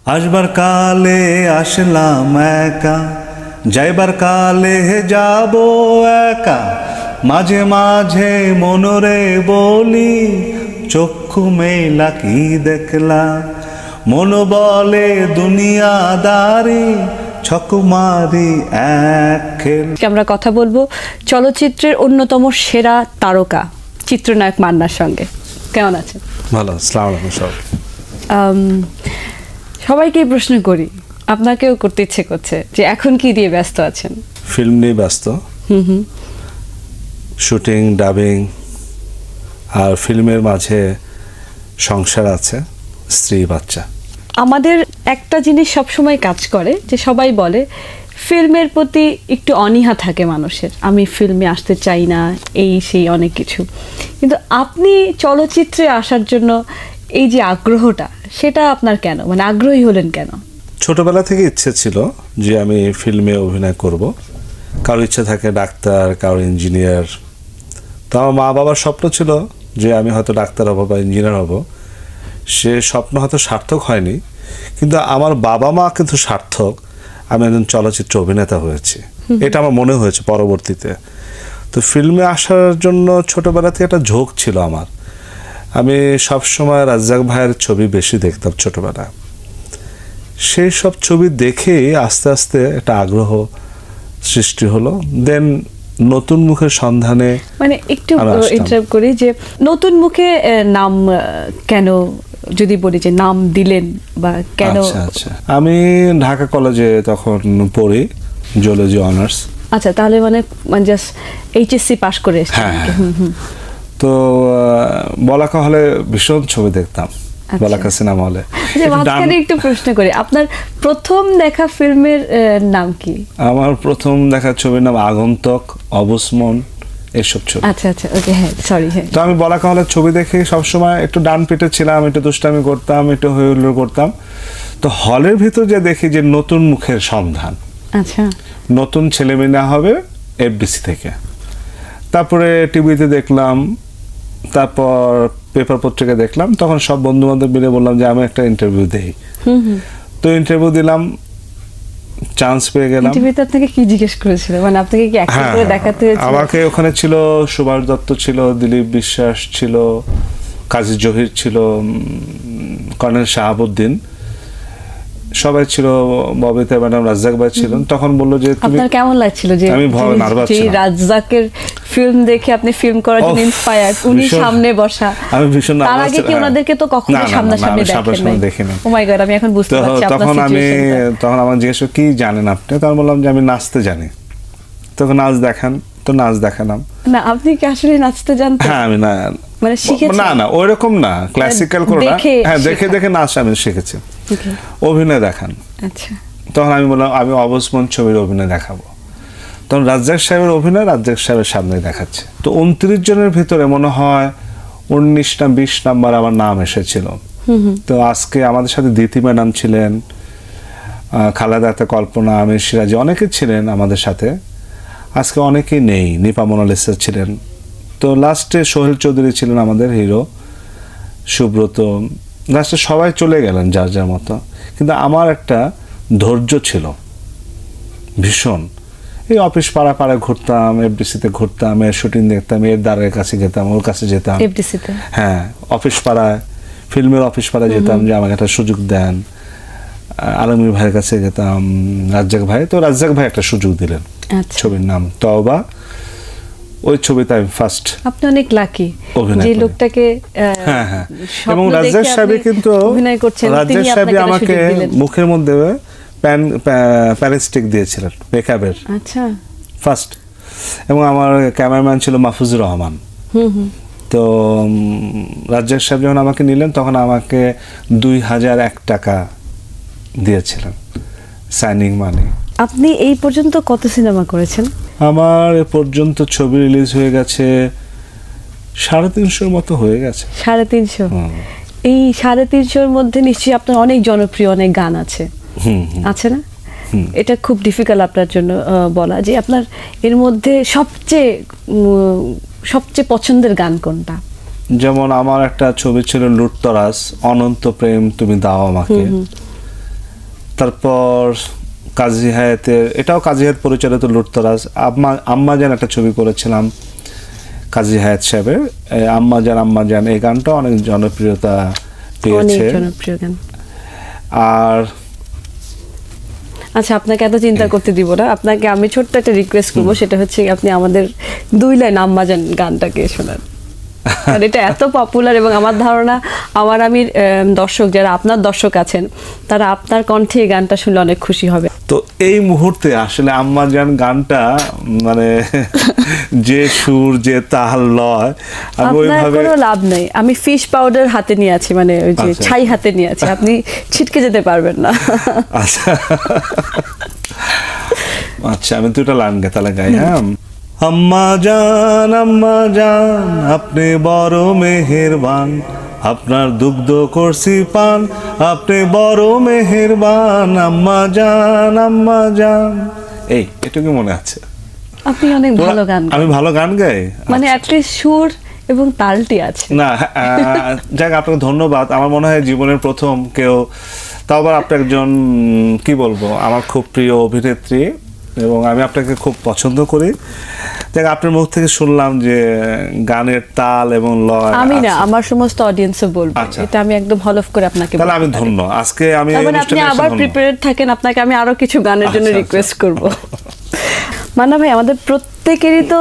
আসবার কালে আসলাম একা, যাইবার কালে যাব একা, মাঝে মাঝে মনরে বলি চক্ষু মেলা কি দেখলা, মন বলে দুনিয়াদারি ছকমারি এক খেল। আমরা কথা বলবো চলচ্চিত্রের অন্যতম সেরা তারকা চিত্রনায়ক মান্নার সঙ্গে। কেমন আছেন? ভালো। আসসালামু আলাইকুম। সবাইকে প্রশ্ন করি, আপনাকেও করতে ইচ্ছে করছে যে এখন কি দিয়ে ব্যস্ত আছেন? ফিল্ম নিয়ে ব্যস্ত, শুটিং, ডাবিং, আর ফিল্মের মাঝে সংসার আছে, স্ত্রী, বাচ্চা। আমাদের একটা জিনিস সবসময় কাজ করে যে সবাই বলে ফিল্মের প্রতি একটু অনীহা থাকে মানুষের, আমি ফিল্মে আসতে চাই না, এই সেই অনেক কিছু। কিন্তু আপনি চলচ্চিত্রে আসার জন্য এই যে আগ্রহটা, সেটা আপনার কেন, মানে আগ্রহী হলেন কেন? ছোটবেলা থেকে ইচ্ছে ছিল যে আমি ফিল্মে অভিনয় করব। কারোর ইচ্ছে থাকে ডাক্তার, কারোর ইঞ্জিনিয়ার। তো আমার মা বাবার স্বপ্ন ছিল যে আমি হয়তো ডাক্তার হব বা ইঞ্জিনিয়ার হব। সে স্বপ্ন হয়তো সার্থক হয়নি, কিন্তু আমার বাবা মা কিন্তু সার্থক, আমি একজন চলচ্চিত্র অভিনেতা হয়েছি, এটা আমার মনে হয়েছে পরবর্তীতে। তো ফিল্মে আসার জন্য ছোটবেলা থেকে একটা ঝোঁক ছিল আমার। আমি সবসময় রাজ্জাক ভাইয়ের ছবি বেশি দেখতাম ছোটবেলা। সেই সব ছবি দেখেই আস্তে আস্তে একটা আগ্রহ সৃষ্টি হলো। দেন নতুন মুখের সন্ধানে, মানে একটু ইন্টারাপ্ট করি যে নতুন মুখে নাম কেন, যদি বলি যে নাম দিলেন বা কেন? আচ্ছা, আমি ঢাকা কলেজে তখন পড়ি, জিওলজি অনার্স। আচ্ছা, তাহলে মানে জাস্ট এইচএসসি পাস করে এসেছেন? তো বলাকা হলে ভীষণ ছবি দেখতাম, বলাকা সিনেমা হলে। মাঝখানে একটু প্রশ্ন করি, আপনার প্রথম দেখা ফিল্মের নাম কি? আমার প্রথম দেখা ছবির নাম আগন্তক, অবসমন, এইসব ছবি। আচ্ছা, ওকে, হ্যাঁ, সরি। হ্যাঁ, তো আমি বলাকা হলে ছবি দেখে সবসময় একটু ডান পিটে ছিলাম, একটু দুষ্টামি করতাম, একটু হইহুল্লোড় করতাম। তো হলের ভিতর যে দেখি যে নতুন মুখের সন্ধান, আচ্ছা, নতুন ছেলেমেয়ে না হবে এফডিসি থেকে। তারপরে টিভিতে দেখলাম, তারপর পেপার পত্রিকা দেখলাম। তখন সব বন্ধু বান্ধব মিলে বললাম যে আমি একটা ইন্টারভিউ দেই। তো ইন্টারভিউ দিলাম, চান্স পেয়ে গেলাম। টিভিতে আপনাকে কি জিজ্ঞেস করেছিল, মানে আপনাকে কি অ্যাক্টিং করে দেখাতে হয়েছিল? আমাকে ওখানে ছিল সুভাষ দত্ত ছিল, দিলীপ বিশ্বাস ছিল, কাজী জহির ছিল, কর্নেল শাহাবুদ্দিন, সবাই ছিল, ববিতা ম্যাডাম, রাজ্জাক ভাই ছিলেন। তখন বললো যে আপনার কেমন লাগছিল যে আমি ভয় নার্ভাস ছিলাম, রাজ্জাকের ফিল্ম দেখে আপনি ফিল্ম করার জন্য ইন্সপায়ার্ড, উনি সামনে বসা? আমি ভীষণ নার্ভাস। তার আগে কি ওনাদেরকে তো কখনো সামনাসামনি দেখিনি? ও মাই গড, আমি এখন বুঝতে পারছি আপনার সিচুয়েশনটা। তখন আমার জিজ্ঞেস কি জানেন আপনি? তখন বললাম যে আমি নাচতে জানি। তখন নাচ দেখান, তো নাচ দেখালাম। না, আপনি কি আসলে নাচতে জানতেন? হ্যাঁ, আমি না মানে শিখেছেন? না ওইরকম না, ক্লাসিক্যাল করে না, হ্যাঁ দেখে নাচ আমি শিখেছি। অভিনয় দেখান। আচ্ছা, তখন আমি বললাম আমি অবসমন ছবির অভিনয় দেখাবো। তখন রাজ্জাক সাহেবের অভিনয় রাজ্জাক সাহেবের সামনে দেখাচ্ছে। তো 29 জনের ভিতরে মনে হয় 19 না 20 নাম্বার আমার নাম এসেছিল। তো আজকে আমাদের সাথে দিতি ম্যাডাম ছিলেন, খালেদা, কল্পনা, আমির, সিরাজি, অনেকে ছিলেন আমাদের সাথে। আজকে অনেকেই নেই, নিপা মোনালিসা ছিলেন। তো লাস্টে সোহেল চৌধুরী ছিলেন আমাদের হিরো, সুব্রত, লাস্টে সবাই চলে গেলেন যার যার মতো। কিন্তু আমার একটা ধৈর্য ছিল ভীষণ। এই অফিস পাড়া ঘুরতাম, এফডিসিতে ঘুরতাম, এর শুটিং দেখতাম, এর দ্বারের কাছে যেতাম, ওর কাছে যেতাম। হ্যাঁ, অফিস পাড়ায়, ফিল্মের অফিস পাড়ায় যেতাম যে আমাকে একটা সুযোগ দেন। আলমগীর ভাইয়ের কাছে যেতাম, রাজ্জাক ভাই। তো রাজ্জাক ভাই একটা সুযোগ দিলেন, ছবির নাম তওবা। ওই ছবিতে আমি ফার্স্ট। আপনি অনেক লাকি যে লোকটাকে, হ্যাঁ, এবং রাজ্জাক সাহেব কিন্তু অভিনয় করছেন, রাজ্জাক সাহেব আমাকে মুখের মধ্যে প্যারাস্টিক দিয়েছিলেন মেকআপের। আচ্ছা, ফার্স্ট। এবং আমার ক্যামেরাম্যান ছিল মাহফুজুর রহমান। তো রাজ্জাক সাহেব যখন আমাকে নিলেন তখন আমাকে 2001 টাকা দিয়েছিলেন সাইনিং মানি। আপনি এই পর্যন্ত কত সিনেমা করেছেন? আমার এ পর্যন্ত ছবি রিলিজ হয়ে গেছে 350 মতো হয়ে গেছে। 350? এই 350-র মধ্যে নিশ্চয়ই আপনার অনেক জনপ্রিয় অনেক গান আছে, আছে না? এটা খুব ডিফিকাল্ট আপনার জন্য বলা যে আপনার এর মধ্যে সবচেয়ে পছন্দের গান কোনটা? যেমন আমার একটা ছবি ছিল লুটতরাজ, অনন্ত প্রেম তুমি দাও আমাকে, তারপর কাজী হায়াতের, এটাও কাজী হায়াত পরিচালিত লুটতরাজ। আম্মা জান একটা ছবি করেছিলাম কাজী হায়াত সাহেবের, আম্মা জান এই গানটা অনেক জনপ্রিয়তা পেয়েছে। জনপ্রিয় গান। আর আচ্ছা, আপনাকে এত চিন্তা করতে দিব না, আপনাকে আমি ছোট্ট একটা রিকোয়েস্ট করবো, সেটা হচ্ছে আপনি আমাদের 2 লাইন আম্মা জান গানটাকে শোনান। আর এটা এত পপুলার, এবং আমার ধারণা আমি দর্শক যারা আপনার দর্শক আছেন তারা আপনার কণ্ঠে এই গানটা শুনলে অনেক খুশি হবে। তো এই মুহূর্তে আসলে আম্মা জান গানটা মানে যে সুর যে তাল লয়, আমি ওইভাবে কোনো লাভ নেই, আমি ফিশ পাউডার হাতে নিয়ে আছি, মানে ওই যে ছাই হাতে নিয়ে আছি, আপনি ছিটকে যেতে পারবেন না। আচ্ছা আচ্ছা, আমি দুটো লাইন তাহলে গাই। হ্যাঁ, আম্মা জান আপনি বড় মেহেরবান, আপনার দুগ্ধ করছি পান, আপনি বড় মেহেরবান, আম্মা জান। এই এটুকু মনে আছে। আপনি অনেক ভালো গান, আমি ভালো গান গাই, মানে অ্যাটলিস্ট সুর এবং তালটি আছে। না যাক, আপনাকে ধন্যবাদ। আমার মনে হয় জীবনের প্রথম কেউ, তাও আবার আপনি একজন কি বলবো, আমার খুব প্রিয় অভিনেত্রী এবং আমি আপনাকে খুব পছন্দ করি। দেখ, আপনার মুখ থেকে শুনলাম যে গানের তাল এবং লয়, আমি না, আমার সমস্ত অডিয়েন্সও বলবে, এটা আমি একদম হল অফ করে আপনাকে। তাহলে আমি ধন্য, আজকে আমি আপনি আবার প্রিপেয়ার্ড থাকেন, আপনাকে আমি আরো কিছু গানের জন্য রিকোয়েস্ট করব। মান্না ভাই, আমাদের প্রত্যেকেরই তো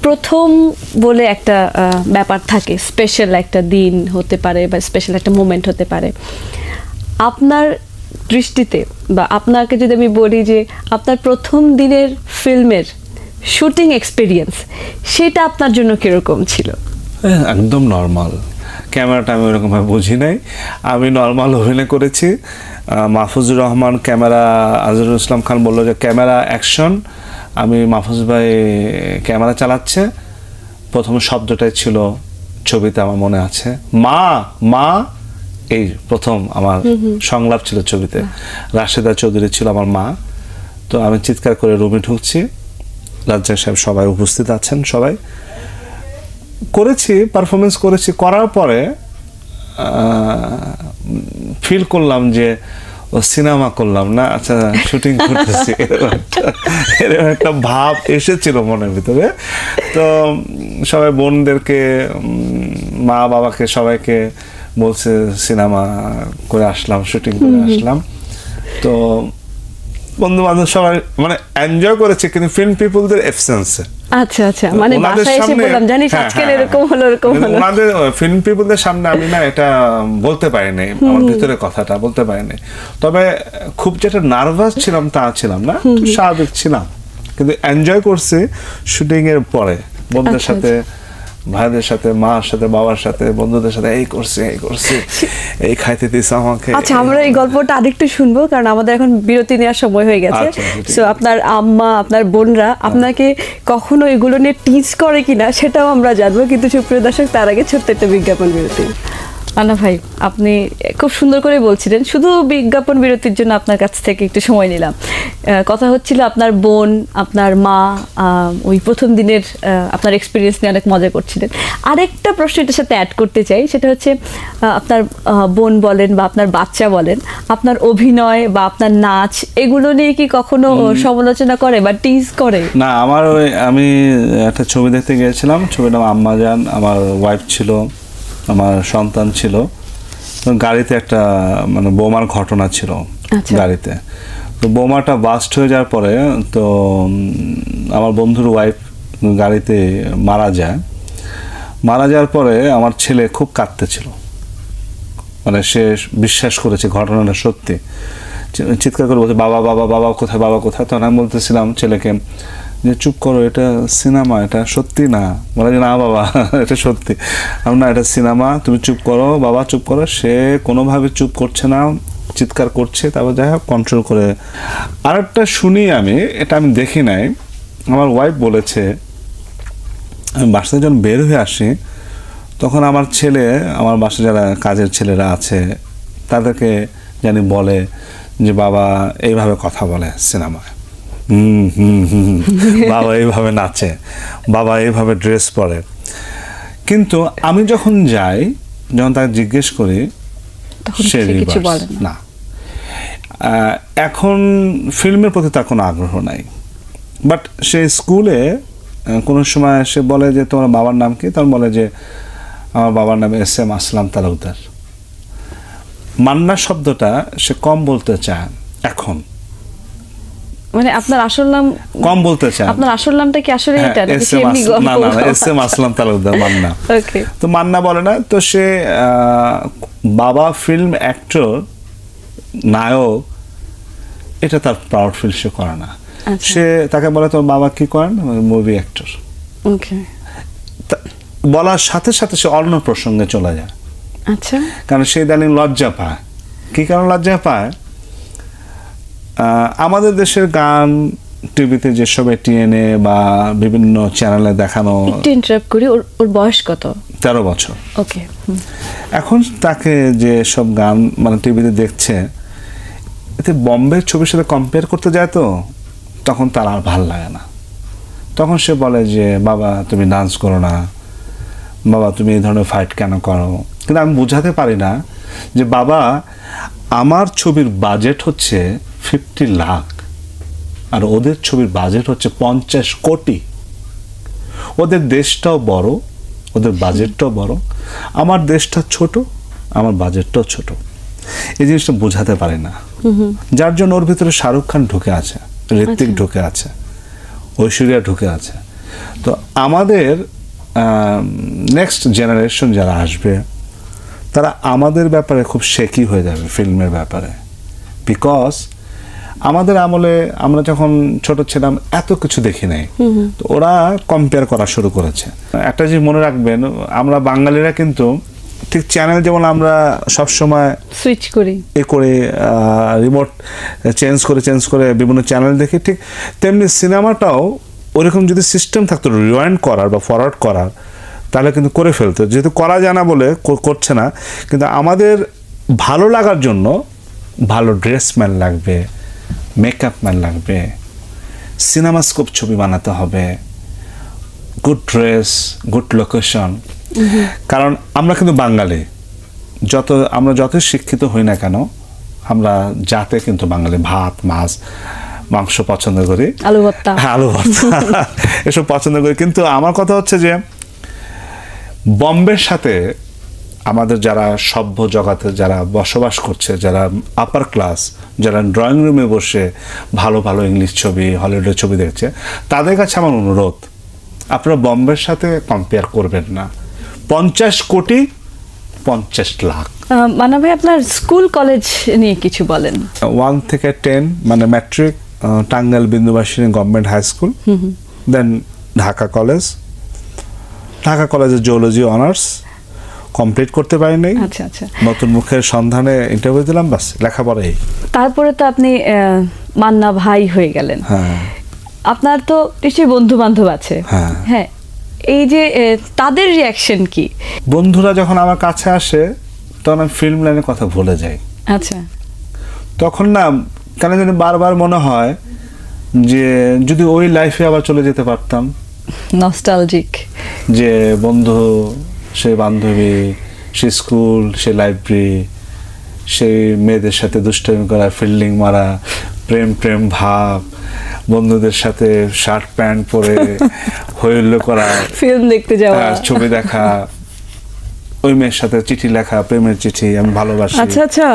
প্রথম বলে একটা ব্যাপার থাকে, স্পেশাল একটা দিন হতে পারে বা স্পেশাল একটা মোমেন্ট হতে পারে। আপনার দৃষ্টিতে বা আপনাকে যদি আমি বলি যে আপনার প্রথম দিনের ফিল্মের শুটিং এক্সপিরিয়েন্স, সেটা আপনার জন্য কিরকম ছিল? একদম নর্মাল, ক্যামেরাটা আমি ওরকমভাবে বুঝি নাই, আমি নর্মাল অভিনয় করেছি। মাহফুজুর রহমান ক্যামেরা, আজহারুল ইসলাম খান বললো যে ক্যামেরা অ্যাকশন, আমি মাহফুজ ভাই ক্যামেরা চালাচ্ছে। প্রথম শব্দটাই ছিল ছবিতে, আমার মনে আছে, মা, এই প্রথম আমার সংলাপ ছিল ছবিতে। রাশেদা চৌধুরী ছিল আমার মা। তো আমি চিৎকার করে রুমে ঢুকছি, রাজ্জাক সাহেব সবাই উপস্থিত আছেন, সবাই করেছি, পারফরমেন্স করেছি। করার পরে ফিল করলাম যে ও সিনেমা করলাম না, আচ্ছা শুটিং করতেছি, এরকম একটা ভাব এসেছিল মনের ভিতরে। তো সবাই বোনদেরকে, মা বাবাকে সবাইকে বলছে সিনেমা করে আসলাম, শুটিং করে আসলাম। তো বন্ধু বান্ধব সবাই মানে এনজয় করেছে, কিন্তু ফিল্ম পিপলদের অ্যাবসেন্সে। আচ্ছা আচ্ছা, মানে বাসায় এসে বললাম জানিস আজকে এরকম হলো, এরকম হলো। ওনাদের ফিল্ম পিপলদের সামনে আমি না এটা বলতে পারিনি, আমার ভিতরে কথাটা বলতে পারিনি। তবে খুব যেটা নার্ভাস ছিলাম তা ছিলাম না, স্বাভাবিক ছিলাম, কিন্তু এনজয় করছি শুটিং এর পরে বন্ধুদের সাথে, ভাইদের সাথে, মার সাথে, বাবার সাথে, বন্ধুদের সাথে, এই করছে এই খাইতে দিস আমাকে। আচ্ছা, আমরা এই গল্পটা আরেকটু শুনবো, কারণ আমাদের এখন বিরতি নেওয়ার সময় হয়ে গেছে। সো আপনার আম্মা, আপনার বোনরা আপনাকে কখনো এগুলো নিয়ে টিজ করে কিনা সেটাও আমরা জানবো, কিন্তু সুপ্রিয় দর্শক, তার আগে ছোট্ট একটা বিজ্ঞাপন বিরতি। মান্না ভাই, আপনি খুব সুন্দর করে বলছিলেন, শুধু বিজ্ঞাপন বিরতির জন্য আপনার কাছ থেকে একটু সময় নিলাম। কথা হচ্ছিল আপনার বোন, আপনার মা, ওই প্রথম দিনের আপনার এক্সপিরিয়েন্স নিয়ে অনেক মজা করছিলেন। আরেকটা প্রশ্ন এটার সাথে অ্যাড করতে চাই, সেটা হচ্ছে আপনার বোন বলেন বা আপনার বাচ্চা বলেন, আপনার অভিনয় বা আপনার নাচ, এগুলো নিয়ে কি কখনো সমালোচনা করে বা টিজ করে? না, আমি একটা ছবি দেখতে গিয়েছিলাম, ছবির নাম আম্মা জান। আমার ওয়াইফ ছিল, আমার সন্তান ছিল, গাড়িতে একটা মানে বোমার ঘটনা ছিল গাড়িতে। তো বোমাটা বাস্ট হয়ে যাওয়ার পরে তো আমার বন্ধুর ওয়াইফ গাড়িতে মারা যাওয়ার পরে আমার ছেলে খুব কাঁদতেছিল, মানে সে বিশ্বাস করেছে ঘটনাটা সত্যি, চিৎকার করে বলছে বাবা বাবা বাবা কোথায়, বাবা কোথায়। তখন আমি বলতেছিলাম ছেলেকে যে চুপ করো, এটা সিনেমা, এটা সত্যি না। বলে যে না বাবা, এটা সত্যি। আমি না, এটা সিনেমা, তুমি চুপ করো বাবা, চুপ করো। সে কোনোভাবে চুপ করছে না, চিৎকার করছে। তারপর যাই হোক কন্ট্রোল করে। আরেকটা শুনি আমি, এটা আমি দেখি নাই, আমার ওয়াইফ বলেছে, আমি বাসায় যখন বের হয়ে আসি তখন আমার ছেলে, আমার বাসায় যারা কাজের ছেলেরা আছে তাদেরকে জানি বলে যে বাবা এইভাবে কথা বলে সিনেমায়, বাবা এইভাবে নাচে, বাবা এইভাবে ড্রেস পরে। কিন্তু আমি যখন যাই, যখন তাকে জিজ্ঞেস করি, সে না। এখন ফিল্মের প্রতি তার কোনো আগ্রহ নাই, বাট সে স্কুলে কোনো সময় সে বলে যে তোমার বাবার নাম কি, তখন বলে যে আমার বাবার নাম এস.এম. আসলাম তালুকদার। মান্না শব্দটা সে কম বলতে চায় এখন, মানে আপনার আসল নাম কম বলতে চায়। আপনার আসল নামটা কি আসলে এটা নাকি সে এমনি না না এস.এম. আসলাম তালুকদার মান্না। ওকে, তো মান্না বলে না, তো সে বাবা ফিল্ম অ্যাক্টর, নায়ক, এটা তার প্রাউড ফিল সে করে না। সে তাকে বলে তোর বাবা কি করেন, মুভি অ্যাক্টর। ওকে, বলার সাথে সাথে সে অন্য প্রসঙ্গে চলে যায়। আচ্ছা, কারণ সে ইদানিং লজ্জা পায়। কি কারণ লজ্জা পায়? আমাদের দেশের গান টিভিতে যেসব টিএনএ বা বিভিন্ন চ্যানেলে দেখানো, একটু ইন্টারাপ্ট করি, ওর বয়স কত? 13 বছর। ওকে, এখন তাকে যে সব গান মানে টিভিতে দেখছে, এতে বম্বের ছবির সাথে কম্পেয়ার করতে যায়, তো তখন তার আর ভাল লাগে না। তখন সে বলে যে বাবা তুমি ডান্স করো না, বাবা তুমি এই ধরনের ফাইট কেন করো। কিন্তু আমি বোঝাতে পারি না যে বাবা আমার ছবির বাজেট হচ্ছে 50 লাখ আর ওদের ছবির বাজেট হচ্ছে 50 কোটি। ওদের দেশটাও বড়, ওদের বাজেটটাও বড়, আমার দেশটা ছোট, আমার বাজেটটাও ছোট। এই জিনিসটা বোঝাতে পারি না, যার জন্য ওর ভিতরে শাহরুখ খান ঢুকে আছে, ঋত্বিক ঢুকে আছে, ঐশ্বরিয়া ঢুকে আছে। তো আমাদের নেক্সট জেনারেশন যারা আসবে তারা আমাদের ব্যাপারে খুব শেকি হয়ে যাবে ফিল্মের ব্যাপারে। বিকজ আমাদের আমলে আমরা যখন ছোট ছিলাম এত কিছু দেখি নাই, তো ওরা কম্পেয়ার করা শুরু করেছে। একটা জিনিস মনে রাখবেন, আমরা বাঙালিরা কিন্তু ঠিক চ্যানেল যেমন আমরা সবসময় সুইচ করি করে রিমোট চেঞ্জ করে বিভিন্ন চ্যানেল দেখি, ঠিক তেমনি সিনেমাটাও ওরকম যদি সিস্টেম থাকতো রিওয়াইন্ড করার বা ফরওয়ার্ড করার, তাহলে কিন্তু করে ফেলতো। যেহেতু করা যায় না বলে করছে না, কিন্তু আমাদের ভালো লাগার জন্য ভালো ড্রেসম্যান লাগবে, মেকআপ ম্যান লাগবে, সিনেমাস্কোপ ছবি বানাতে হবে, গুড ড্রেস, গুড লোকেশন। কারণ আমরা কিন্তু বাঙালি, আমরা যত শিক্ষিত হই না কেন, আমরা জাতে কিন্তু বাঙালি, ভাত মাছ মাংস পছন্দ করি, আলু ভর্তা, আলু ভর্তা এসব পছন্দ করি। কিন্তু আমার কথা হচ্ছে যে বম্বের সাথে আমাদের যারা সভ্য জগতে যারা বসবাস করছে, যারা আপার ক্লাস, যারা ড্রয়িং রুমে বসে ভালো ভালো ইংলিশ ছবি, হলিউডের ছবি দেখছে, তাদের কাছে আমার অনুরোধ, আপনারা বম্বের সাথে কম্পেয়ার করবেন না। 50 কোটি 50 লাখ। মান্না ভাই, আপনার স্কুল কলেজ নিয়ে কিছু বলেন। 1 থেকে 10 মানে matric Tangail Bindubasini government high school, then Dhaka কলেজে জিওলজি অনার্স কমপ্লিট করতে পারি নাই। আচ্ছা আচ্ছা, নতুন মুখের সন্ধানে ইন্টারভিউ দিলাম, বাস লেখাপড়াই। তারপরে তো আপনি মান্না ভাই হয়ে গেলেন। হ্যাঁ, আপনার তো নিশ্চয়ই বন্ধু বান্ধব আছে। হ্যাঁ, হ্যাঁ, এই যে তাদের রিয়াকশন কি? বন্ধুরা যখন আমার কাছে আসে তখন আমি ফিল্ম লাইনের কথা ভুলে যাই। আচ্ছা, তখন না কেন জানি বারবার মনে হয় যে যদি ওই লাইফে আবার চলে যেতে পারতাম। নস্টালজিক, যে বন্ধু, সে বান্ধবী, সে স্কুল, সে লাইব্রেরি, সেই মেয়েদের সাথে দুষ্টামি করা, ফিল্ডিং মারা, প্রেম ভাব, বন্ধুদের সাথে শার্ট প্যান্ট পরে হইহুল্লোড় করা, ফিল্ম দেখতে যাওয়া, ছবি দেখা, ওই মেয়ের সাথে চিঠি লেখা, প্রেমের চিঠি, আমি ভালোবাসি। আচ্ছা আচ্ছা,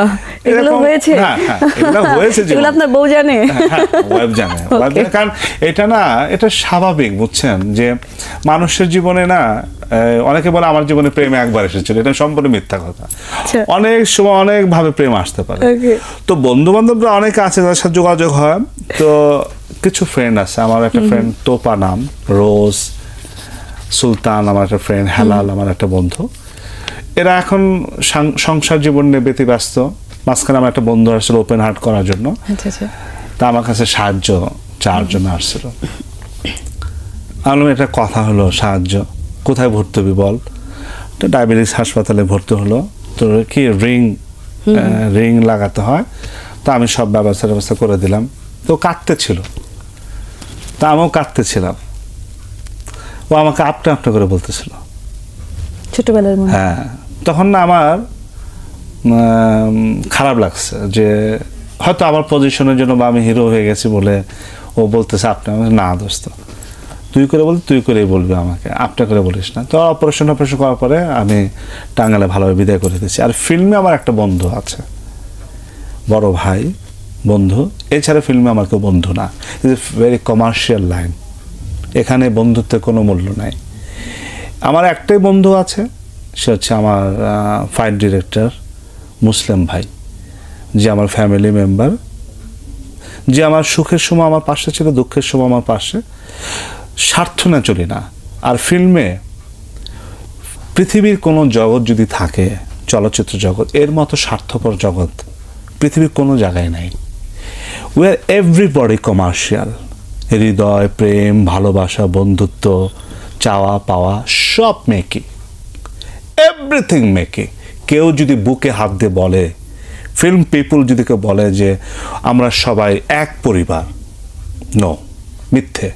এগুলো হয়েছে? হ্যাঁ, এগুলো হয়েছে। এগুলো আপনার বউ জানে? ওয়াইফ জানে। কারণ এটা স্বাভাবিক, বুঝছেন, যে মানুষের জীবনে না, অনেকে বলে আমার জীবনে প্রেম একবার এসেছিল, এটা সম্পূর্ণ মিথ্যা কথা। অনেক সময় অনেক ভাবে প্রেম আসতে পারে। তো বন্ধু বান্ধবরা অনেকে আছে, তাদের সাথে যোগাযোগ হয়। তো কিছু ফ্রেন্ড আছে, আমার একটা ফ্রেন্ড তোপা নাম, রোজ, সুলতান আমার একটা ফ্রেন্ড, হেলাল আমার একটা বন্ধু, এরা এখন সংসার জীবন নিয়ে ব্যতিব্যস্ত। মাঝখানে আমার একটা বন্ধু আসছিল ওপেন হার্ট করার জন্য, তা আমার কাছে সাহায্য চাওয়ার জন্য আসছিল। আমি একটা কথা হলো, সাহায্য কোথায় ভর্তি হবি বল? তো ডায়াবেটিস হাসপাতালে ভর্তি হলো, তো কি রিং লাগাতে হয়, তো আমি সব ব্যবস্থা করে দিলাম। তো কাঁদতে ছিল, তা আমিও কাঁদতে ছিলাম, ও আমাকে আপটা করে বলতেছিল ছোটবেলার মনে। হ্যাঁ, তখন না আমার খারাপ লাগছে যে হয়তো আমার পজিশনের জন্য বা আমি হিরো হয়ে গেছি বলে ও বলতেছে আপনি, না দোস্ত তুই করে বল, তুই করেই বলবি আমাকে, আপনি করে বলিস না। তো অপারেশন করার পরে আমি টাঙ্গালে ভালোভাবে বিদায় করে দিয়েছি। আর ফিল্মে আমার একটা বন্ধু আছে, বড় ভাই বন্ধু, এছাড়া ফিল্মে আমার কেউ বন্ধু না। Is a very commercial line, এখানে বন্ধুত্বের কোনো মূল্য নাই। আমার একটাই বন্ধু আছে, সে হচ্ছে আমার ফাইট ডিরেক্টর মুসলিম ভাই, যে আমার ফ্যামিলি মেম্বার, যে আমার সুখের সময় আমার পাশে ছিল, দুঃখের সময় আমার পাশে। স্বার্থ না চলি না। আর ফিল্মে পৃথিবীর কোনো জগৎ যদি থাকে, চলচ্চিত্র জগৎ, এর মতো স্বার্থপর জগৎ পৃথিবীর কোনো জায়গায় নাই। We are everybody commercial. হৃদয়, প্রেম, ভালোবাসা, বন্ধুত্ব, চাওয়া পাওয়া সব মেকি, এভরিথিং মেকি। কেউ যদি বুকে হাত দিয়ে বলে, ফিল্ম পিপুল যদি কেউ বলে যে আমরা সবাই এক পরিবার, নো, মিথ্যে,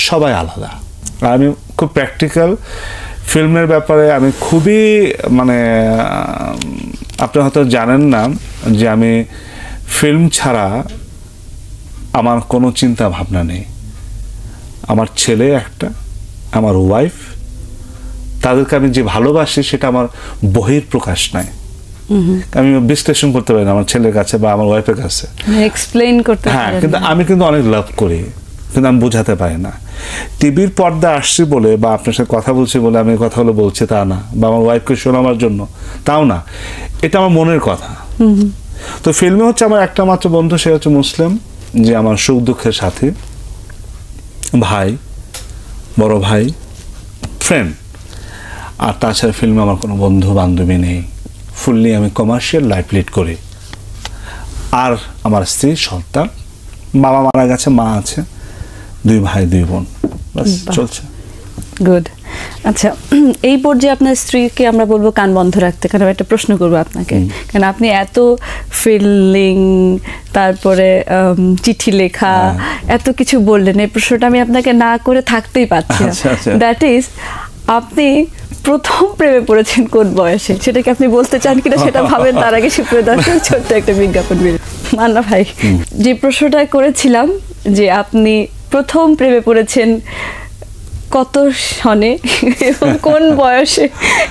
সবাই আলাদা। আমি খুব প্র্যাকটিক্যাল। ফিল্মের ব্যাপারে আমি খুবই মানে, আপনি হয়তো জানেন না যে আমি ফিল্ম ছাড়া আমার কোনো চিন্তা ভাবনা নেই। আমার ছেলে একটা, আমার ওয়াইফ, তাদেরকে আমি যে ভালোবাসি সেটা আমার বহির প্রকাশ নাই। আমি বিশ্লেষণ করতে পারি না আমার ছেলের কাছে বা আমার ওয়াইফের কাছে, এক্সপ্লেইন করতে হ্যাঁ, কিন্তু আমি কিন্তু অনেক লাভ করি, কিন্তু আমি বোঝাতে পারি না। টিভির পর্দা আসছি বলে বা আপনার সাথে কথা বলছি বলে আমি কথাগুলো বলছি তা না, বা আমার ওয়াইফকে শোনাবার জন্য তাও না, এটা আমার মনের কথা। তো ফিল্মে হচ্ছে আমার একটা মাত্র বন্ধু, সে হচ্ছে মুসলিম, যে আমার সুখ দুঃখের সাথী, ভাই, বড় ভাই, ফ্রেন্ড। আর তাছাড়া ফিল্মে আমার কোনো বন্ধু বান্ধবী নেই। ফুললি আমি কমার্শিয়াল লাইফ লিড করি। আর আমার স্ত্রী, সন্তান, বাবা মারা গেছে, মা আছে, 2 ভাই 2 বোন, বাস চলছে। গুড। আচ্ছা, এই পর্যায়ে আপনার স্ত্রীকে আমরা বলবো কান বন্ধ রাখতে, কারণ একটা প্রশ্ন করবো আপনাকে, কারণ আপনি এত ফিলিং, তারপরে চিঠি লেখা, এত কিছু বললেন, এই প্রশ্নটা আমি আপনাকে না করে থাকতেই পারছি না। দ্যাট ইজ, আপনি প্রথম প্রেমে পড়েছেন কোন বয়সে, সেটা কি আপনি বলতে চান কিনা সেটা ভাবেন, তার আগে সুপ্রিয় দর্শক ছোট্ট একটা বিজ্ঞাপন। মান্না ভাই, যে প্রশ্নটা করেছিলাম যে আপনি প্রথম প্রেমে পড়েছেন কত সনে এবং কোন বয়সে,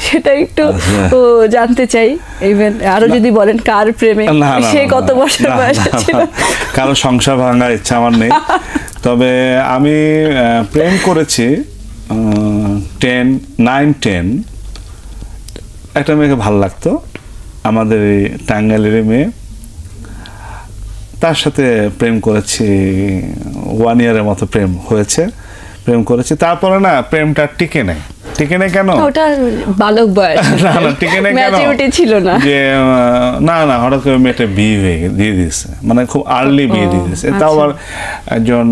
সেটা একটু জানতে চাই। ইভেন আরো যদি বলেন কার প্রেমে, সে কত বছর বয়সে ছিল? কারো সংসার ভাঙার ইচ্ছা আমার নেই, তবে আমি প্রেম করেছি 9-10। একটা মেয়েকে ভালো লাগতো, আমাদের এই টাঙ্গাইলের মেয়ে, তার সাথে প্রেম করেছি, 1 ইয়ারের মতো প্রেম হয়েছে, প্রেম করেছি। তারপরে না প্রেমটা টিকে নেই। টিকে নেই কেন? ওটা বালক বয়স, না না, টিকে নেই কেন? ম্যাচুরিটি ছিল না। যে না হঠাৎ করে মেয়েটা বিয়ে দিয়ে দিয়েছে, মানে খুব আর্লি বিয়ে দিয়ে দিয়েছে। তাও আবার একজন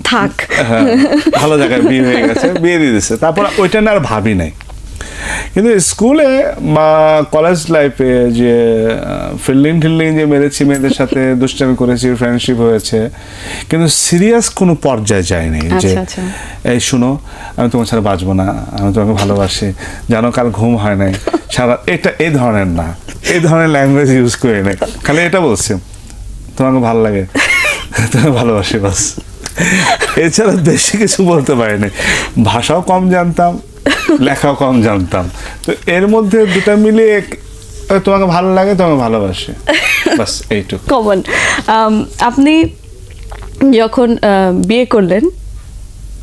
থাক, ভালো জায়গায় বিয়ে হয়ে গেছে, বিয়ে দিয়ে দিয়েছে। তারপর ওইটা না আর ভাবি নাই। কিন্তু স্কুলে বা কলেজ লাইফে যে ফিল্ডিং যে মেরেছি, মেয়েদের সাথে দুষ্টামি করেছি, ফ্রেন্ডশিপ হয়েছে, কিন্তু সিরিয়াস কোনো পর্যায়ে যায়নি যে এই শুনো আমি তোমার ছাড়া বাঁচবো না, আমি তোমাকে ভালোবাসি, জানো কাল ঘুম হয় নাই সারা, এটা এই ধরনের না, এই ধরনের ল্যাঙ্গুয়েজ ইউজ করে নাই। খালি এটা বলছি তোমাকে ভালো লাগে, তোমাকে ভালোবাসি, বাস। এছাড়া বেশি কিছু বলতে পারিনি। ভাষাও কম জানতাম, লেখাও কম জানতাম। তো এর মধ্যে দুটা মিলিয়ে তোমাকে ভালো লাগে, তোমাকে ভালোবাসে, বাস এইটুকু কমন। আপনি যখন বিয়ে করলেন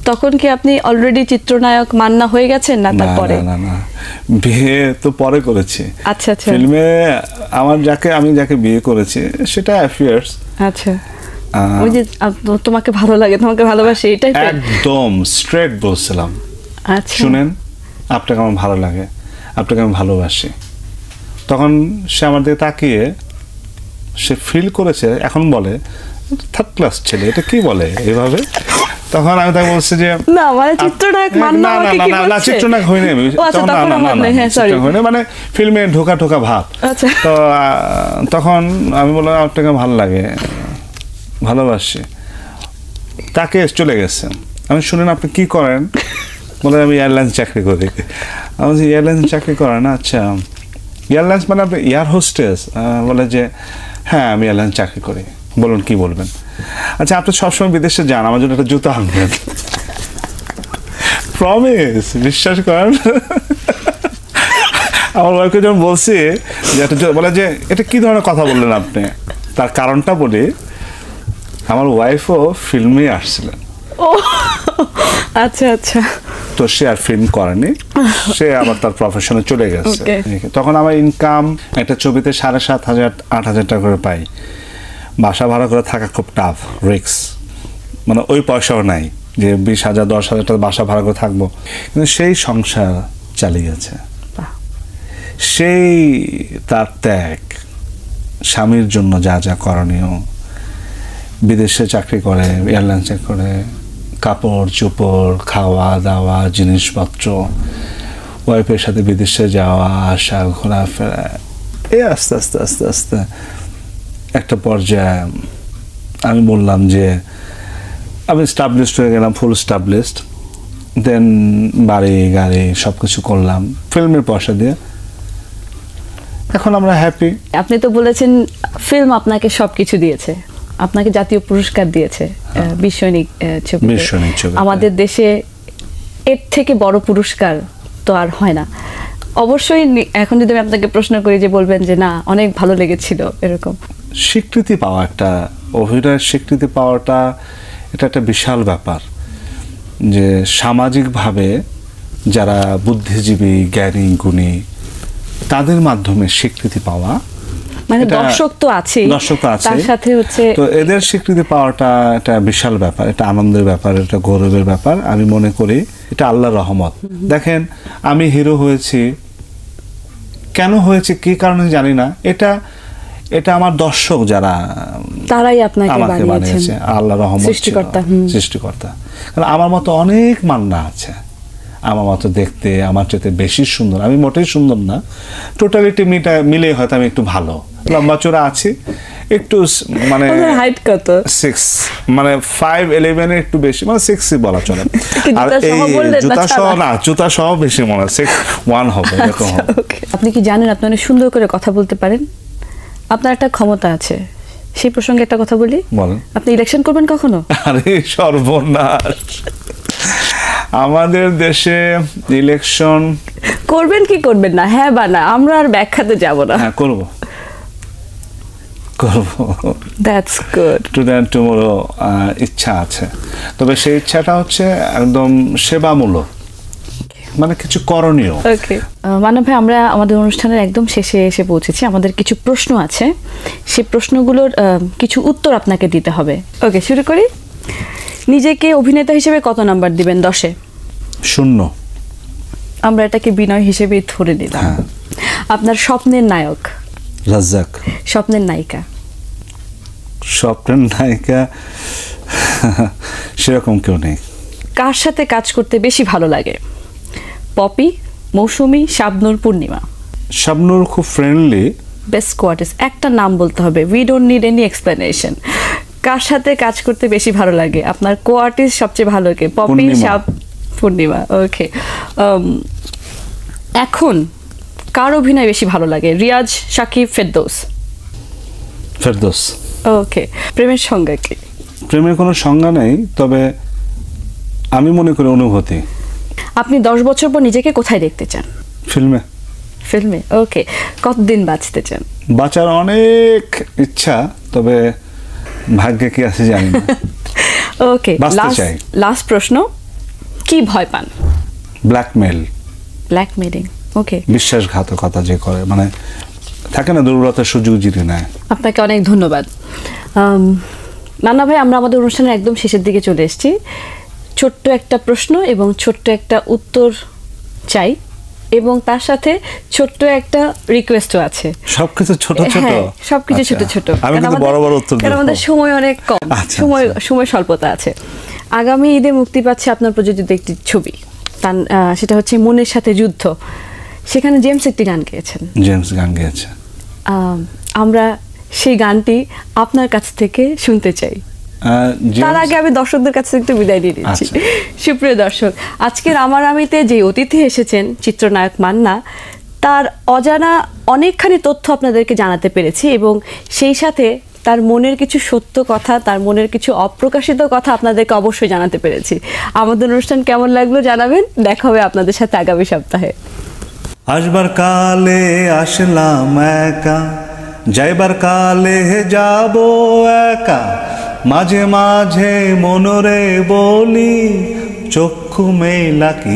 তখন কি আপনি অলরেডি চিত্রনায়ক মান্না হয়ে গেছেন না তারপরে? না, বিয়ে তো পরে করেছি। আচ্ছা। ফিল্মে আমি যাকে বিয়ে করেছি সেটা অ্যাফেয়ার্স। আচ্ছা, ওই যে তোমাকে ভালো লাগে, তোমাকে ভালোবাসে, এটাই একদম স্ট্রেট বলছিলাম। আচ্ছা, শুনেন, আপনাকে আমার ভালো লাগে, আপনাকে আমি ভালোবাসি। তখন সে আমার দিকে তাকিয়ে সে ফিল করেছে, এখন বলে 3rd ক্লাস ছেলে, এটা কি বলে এইভাবে। তখন আমি তাকে বলছি যে না, মানে চিত্রনায়ক মান্না আমাকে কি বলছে? না, চিত্রনায়ক হইনি আমি, তখন মানে ফিল্মে ঢোকা ভাব। তো তখন আমি বললাম আপনাকে ভালো লাগে, ভালোবাসি। তাকে চলে গেছে। আমি শুনেন আপনি কি করেন? বলে আমি এয়ারলাইন্স চাকরি করি। আমি বলছি এয়ারলাইন্স চাকরি করেন? আচ্ছা, এয়ারলাইন্স মানে আপনি এয়ার হোস্টেস? বলে যে হ্যাঁ আমি এয়ারলাইন চাকরি করি। বলুন কি বলবেন? আচ্ছা আপনি সবসময় বিদেশে যান, আমার জন্য একটা জুতো আনবেন। প্রমিস, বিশ্বাস করেন। আমার ওয়াইফকে যখন বলছি যে একটা বলে যে এটা কি ধরনের কথা বললেন আপনি, তার কারণটা বলি। আমার ওয়াইফও ফিল্মে আসছিলেন। ও আচ্ছা আচ্ছা। তো সে আর ফিল্ম করেনি, সে আবার তার প্রফেশনে চলে গেছে। Okay. তখন আমার ইনকাম একটা ছবিতে 7,500 8,000 টাকা করে পাই। বাসা ভাড়া করে থাকা খুব টাফ, রিক্স, মানে ওই পয়সাও নাই যে 20,000 10,000 টাকা বাসা ভাড়া করে থাকবো। কিন্তু সেই সংসার চালিয়ে গেছে। সেই তার ত্যাগ, স্বামীর জন্য যা যা করণীয়, বিদেশে চাকরি করে, এয়ারলাইন চাকরি করে, কাপড় চোপড়, খাওয়া দাওয়া, জিনিসপত্র, ওয়াইফের সাথে বিদেশে যাওয়া আসা, ঘোরাফেরা, এই আস্তে আস্তে আস্তে আস্তে একটা পর্যায়ে আমি বললাম যে আমি স্টাবলিশড হয়ে গেলাম, ফুল স্টাবলিশড। দেন বাড়ি গাড়ি সব কিছু করলাম ফিল্মের পয়সা দিয়ে। এখন আমরা হ্যাপি। আপনি তো বলেছেন ফিল্ম আপনাকে সবকিছু দিয়েছে, আপনাকে জাতীয় পুরস্কার দিয়েছে বিশ্বনিক ছবিতে। বিশ্বনিক ছবিতে। আমাদের দেশে এর থেকে বড় পুরস্কার তো আর হয় না। অবশ্যই এখন যদি আমি আপনাকে প্রশ্ন করি যে বলবেন যে না অনেক ভালো লেগেছিল এরকম? স্বীকৃতি পাওয়া, একটা অভিনয়ের স্বীকৃতি পাওয়াটা এটা একটা বিশাল ব্যাপার। যে সামাজিকভাবে যারা বুদ্ধিজীবী, জ্ঞানী, গুণী, তাদের মাধ্যমে স্বীকৃতি পাওয়া, মানে দর্শক তো আছে, তার সাথে হচ্ছে তো এদের স্বীকৃতি পাওয়াটা একটা বিশাল ব্যাপার, এটা আনন্দের ব্যাপার, এটা গৌরবের ব্যাপার। আমি মনে করি এটা আল্লাহর রহমত। দেখেন আমি হিরো হয়েছি, কেন হয়েছে, কি কারণে জানি না, এটা এটা আমার দর্শক যারা, তারাই আপনাকে আমাকে বানিয়েছে, আল্লাহর রহমত, সৃষ্টিকর্তা। কারণ আমার মতো অনেক মান্না আছে, আমার মতো দেখতে, আমার চেয়ে বেশি সুন্দর। আমি মোটেই সুন্দর না, টোটালিটি মিলে হয়তো আমি একটু ভালো, লম্বা চোরা আছি, একটু মানে হাইট কত 6, মানে 5'11" একটু বেশি, মানে 6 বলা চলে। আর এই জুতা সহ না, জুতা সহ বেশি মনে হয় 6'1" হবে এরকম। আপনি কি জানেন আপনি অনেক সুন্দর করে কথা বলতে পারেন? আপনার একটা ক্ষমতা আছে, সেই প্রসঙ্গে একটা কথা বলি। বলেন। আপনি ইলেকশন করবেন কখনো? আরে সর্বনাশ, আমাদের দেশে ইলেকশন করবেন কি করবেন না, হ্যাঁ বা না, আমরা আর ব্যাখ্যাতে যাব না। হ্যাঁ করব। That's good. টুডে টুমরো ইচ্ছা আছে, তবে সেই ইচ্ছাটা হচ্ছে একদম সেবামূলক, মানে কিছু করণীয়। ওকে মানব ভাই, আমরা আমাদের অনুষ্ঠানের একদম শেষে এসে পৌঁছেছি। আমাদের কিছু প্রশ্ন আছে, সেই প্রশ্নগুলোর কিছু উত্তর আপনাকে দিতে হবে। ওকে শুরু করি। নিজেকে অভিনেতা হিসেবে কত নাম্বার দিবেন 10-এ? 0। আমরা এটাকে বিনয় হিসেবেই ধরে নিলাম। আপনার স্বপ্নের নায়ক? রাজ্জাক। স্বপ্নের নায়িকা? স্বপ্নের নায়িকা সেরকম কেউ নেই। কার সাথে কাজ করতে বেশি ভালো লাগে? পপি, মৌসুমী, শাবনূর, পূর্ণিমা? শাবনূর খুব ফ্রেন্ডলি। বেস্ট কোয়ার্টিস্ট, একটা নাম বলতে হবে, we don't need any explanation. কার সাথে কাজ করতে বেশি ভালো লাগে? আপনার কোয়ার্টিস্ট সবচেয়ে ভালো কে? পপি, শাব, পূর্ণিমা। ওকে এখন কার অভিনয় বেশি ভালো লাগে? রিয়াজ, শাকিব, ফেরদৌস? ফেরদৌস। ওকে প্রেমের সংজ্ঞা কি? প্রেমের কোনো সংজ্ঞা নেই, তবে আমি মনে করি অনুভূতি। আপনি 10 বছর পর নিজেকে কোথায় দেখতে চান? ফিল্মে। ফিল্মে। ওকে কতদিন বাঁচতে চান? বাঁচার অনেক ইচ্ছা, তবে ভাগ্যে কি আছে জানি না। ওকে লাস্ট প্রশ্ন, কি ভয় পান? ব্ল্যাকমেল। ব্ল্যাকমেলিং। ওকে বিশ্বাসঘাতকতা যে করে, মানে থাকে না দুর্বলতার সুযোগ জিতে নেয়। আপনাকে অনেক ধন্যবাদ। নানা ভাই, আমরা আমাদের অনুষ্ঠানের একদম শেষের দিকে চলে এসেছি। ছোট্ট একটা প্রশ্ন এবং ছোট্ট একটা উত্তর চাই, এবং তার সাথে ছোট্ট একটা রিকোয়েস্টও আছে। সবকিছু ছোট ছোট? সবকিছু ছোট ছোট, আমি কিন্তু বড় বড় উত্তর দেব, কারণ আমাদের সময় অনেক কম, সময় স্বল্পতা আছে। আগামী ঈদে মুক্তি পাচ্ছে আপনার প্রযোজিত একটি ছবি, সেটা হচ্ছে মনের সাথে যুদ্ধ। সেখানে জেমস একটি গান গেয়েছেন। জেমস গান গেয়েছে। আমরা সেই গানটি আপনার কাছ থেকে শুনতে চাই। তার আগে আমি দর্শকদের কাছে একটু বিদায় দিয়ে দিচ্ছি। সুপ্রিয় দর্শক, আজকের আমার আমিতে যে অতিথি এসেছেন চিত্রনায়ক মান্না, তার অজানা অনেকখানি তথ্য আপনাদেরকে জানাতে পেরেছি এবং সেই সাথে তার মনের কিছু সত্য কথা, তার মনের কিছু অপ্রকাশিত কথা আপনাদেরকে অবশ্যই জানাতে পেরেছি। আমাদের অনুষ্ঠান কেমন লাগলো জানাবেন। দেখা হবে আপনাদের সাথে আগামী সপ্তাহে। আসবার কালে আসলাম একা, যাইবার কালে যাব একা, মাঝে মাঝে মনরে বলি চক্ষু মেলা কি